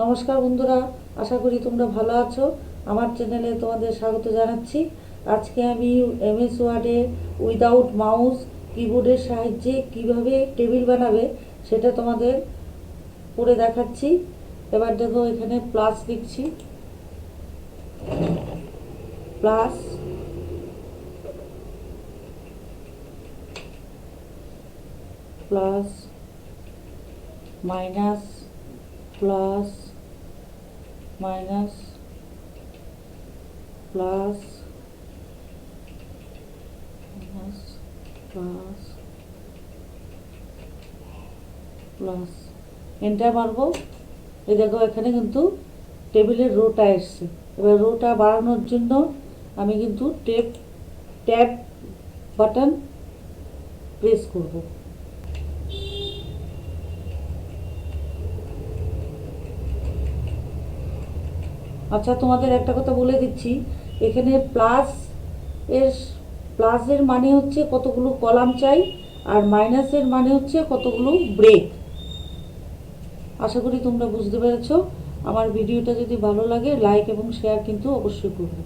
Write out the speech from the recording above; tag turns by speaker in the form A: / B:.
A: নমস্কার বন্ধুরা, আশা করি তোমরা ভালো আছো। আমার চ্যানেলে তোমাদের স্বাগত জানাচ্ছি। আজকে আমি এমএস ওয়ার্ডে উইদাউট মাউস কিবোর্ডের সাহায্যে কিভাবে টেবিল বানাবে সেটা তোমাদের করে দেখাচ্ছি। এবার দেখো, এখানে প্লাস লিখছি, plus, plus, minus, plus, minus, plus, minus, plus, plus, enter মারবো। এই দেখো, এখানে কিন্তু টেবিলের রোটা এসছে। এবার রোটা বাড়ানোর জন্য আমি কিন্তু ট্যাব বাটন প্রেস করব। আচ্ছা, তোমাদের একটা কথা বলে দিচ্ছি, এখানে এর প্লাসের মানে হচ্ছে কতগুলো কলাম চাই, আর মাইনাসের মানে হচ্ছে কতগুলো ব্রেক। আশা করি তোমরা বুঝতে পেরেছো। আমার ভিডিওটা যদি ভালো লাগে, লাইক এবং শেয়ার কিন্তু অবশ্যই করবে।